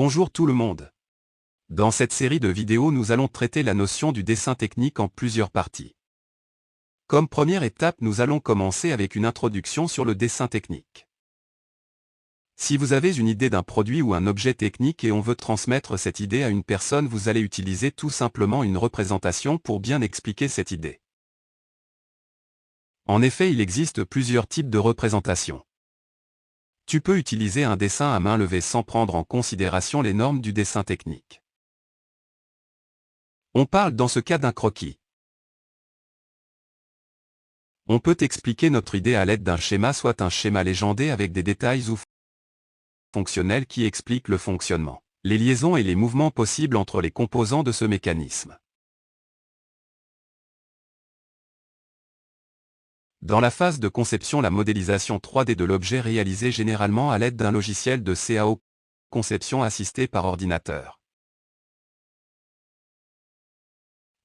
Bonjour tout le monde. Dans cette série de vidéos nous allons traiter la notion du dessin technique en plusieurs parties. Comme première étape nous allons commencer avec une introduction sur le dessin technique. Si vous avez une idée d'un produit ou un objet technique et on veut transmettre cette idée à une personne, vous allez utiliser tout simplement une représentation pour bien expliquer cette idée. En effet, il existe plusieurs types de représentations. Tu peux utiliser un dessin à main levée sans prendre en considération les normes du dessin technique. On parle dans ce cas d'un croquis. On peut expliquer notre idée à l'aide d'un schéma, soit un schéma légendé avec des détails ou fonctionnels qui expliquent le fonctionnement, les liaisons et les mouvements possibles entre les composants de ce mécanisme. Dans la phase de conception, la modélisation 3D de l'objet réalisée généralement à l'aide d'un logiciel de CAO, conception assistée par ordinateur.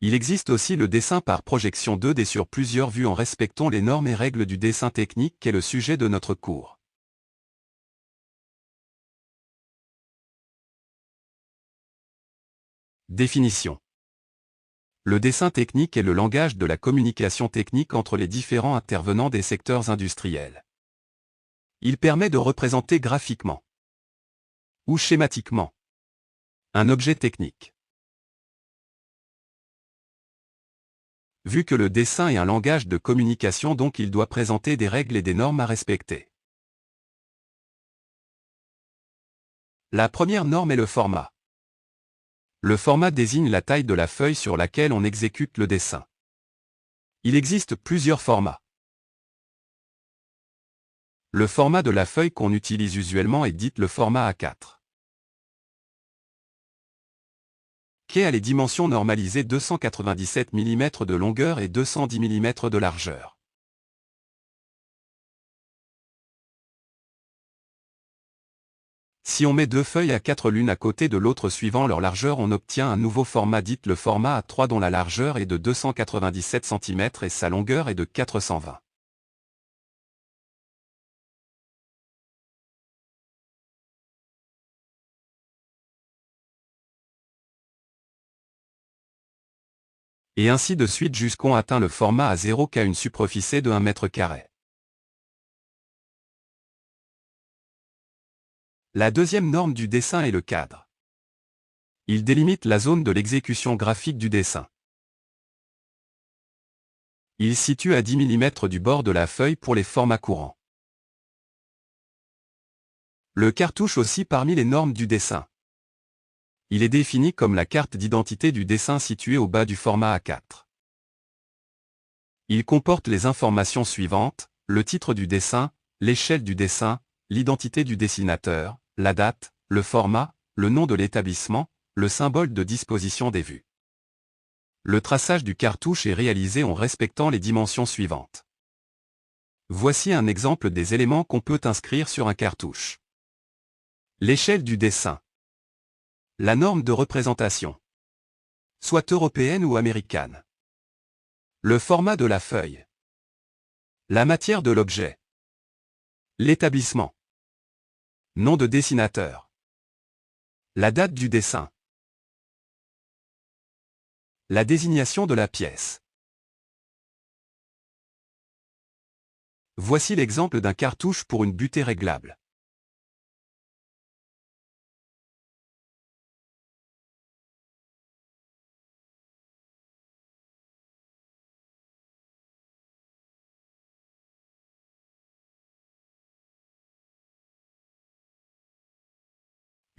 Il existe aussi le dessin par projection 2D sur plusieurs vues en respectant les normes et règles du dessin technique qui est le sujet de notre cours. Définition. Le dessin technique est le langage de la communication technique entre les différents intervenants des secteurs industriels. Il permet de représenter graphiquement ou schématiquement un objet technique. Vu que le dessin est un langage de communication, donc il doit présenter des règles et des normes à respecter. La première norme est le format. Le format désigne la taille de la feuille sur laquelle on exécute le dessin. Il existe plusieurs formats. Le format de la feuille qu'on utilise usuellement est dit le format A4. Qui a les dimensions normalisées 297 mm de longueur et 210 mm de largeur. Si on met deux feuilles A4 l'une à côté de l'autre suivant leur largeur, on obtient un nouveau format dit le format A3 dont la largeur est de 297 cm et sa longueur est de 420. Et ainsi de suite jusqu'on atteint le format A0 qui a une superficie de 1 m². La deuxième norme du dessin est le cadre. Il délimite la zone de l'exécution graphique du dessin. Il situe à 10 mm du bord de la feuille pour les formats courants. Le cartouche aussi parmi les normes du dessin. Il est défini comme la carte d'identité du dessin située au bas du format A4. Il comporte les informations suivantes: le titre du dessin, l'échelle du dessin, l'identité du dessinateur, la date, le format, le nom de l'établissement, le symbole de disposition des vues. Le traçage du cartouche est réalisé en respectant les dimensions suivantes. Voici un exemple des éléments qu'on peut inscrire sur un cartouche. L'échelle du dessin. La norme de représentation. Soit européenne ou américaine. Le format de la feuille. La matière de l'objet. L'établissement. Nom de dessinateur. La date du dessin. La désignation de la pièce. Voici l'exemple d'un cartouche pour une butée réglable.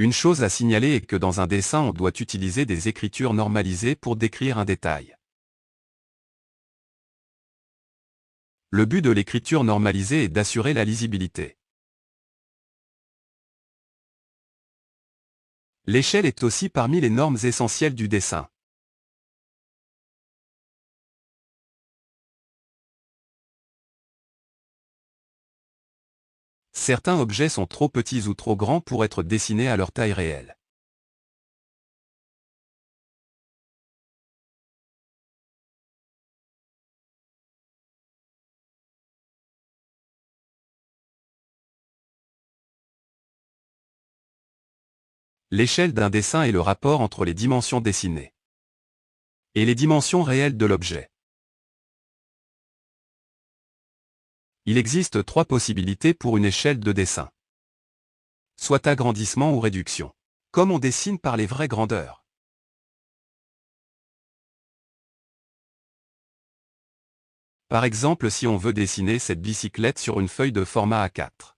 Une chose à signaler est que dans un dessin on doit utiliser des écritures normalisées pour décrire un détail. Le but de l'écriture normalisée est d'assurer la lisibilité. L'échelle est aussi parmi les normes essentielles du dessin. Certains objets sont trop petits ou trop grands pour être dessinés à leur taille réelle. L'échelle d'un dessin est le rapport entre les dimensions dessinées et les dimensions réelles de l'objet. Il existe 3 possibilités pour une échelle de dessin. Soit agrandissement ou réduction. Comme on dessine par les vraies grandeurs. Par exemple, si on veut dessiner cette bicyclette sur une feuille de format A4.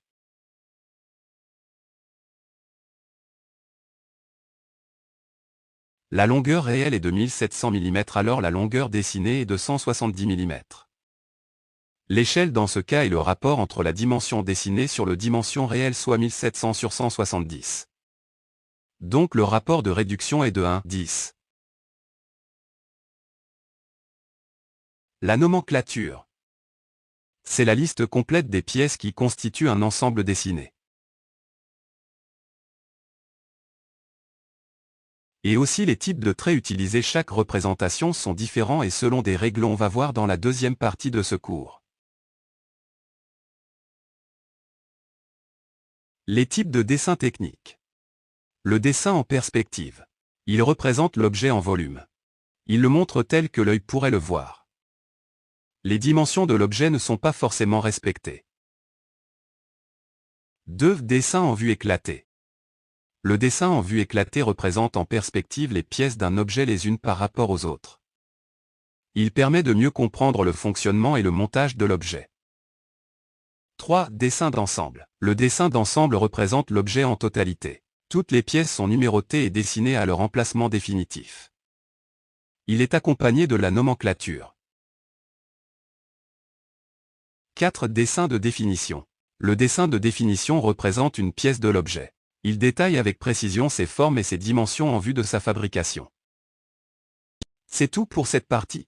La longueur réelle est de 1700 mm, alors la longueur dessinée est de 170 mm. L'échelle dans ce cas est le rapport entre la dimension dessinée sur le dimension réelle, soit 1700 sur 170. Donc le rapport de réduction est de 1:10. La nomenclature. C'est la liste complète des pièces qui constituent un ensemble dessiné. Et aussi les types de traits utilisés. Chaque représentation sont différents et selon des règles on va voir dans la deuxième partie de ce cours. Les types de dessins techniques. Le dessin en perspective. Il représente l'objet en volume. Il le montre tel que l'œil pourrait le voir. Les dimensions de l'objet ne sont pas forcément respectées. 2. Dessin en vue éclatée. Le dessin en vue éclatée représente en perspective les pièces d'un objet les unes par rapport aux autres. Il permet de mieux comprendre le fonctionnement et le montage de l'objet. 3. Dessin d'ensemble. Le dessin d'ensemble représente l'objet en totalité. Toutes les pièces sont numérotées et dessinées à leur emplacement définitif. Il est accompagné de la nomenclature. 4. Dessin de définition. Le dessin de définition représente une pièce de l'objet. Il détaille avec précision ses formes et ses dimensions en vue de sa fabrication. C'est tout pour cette partie.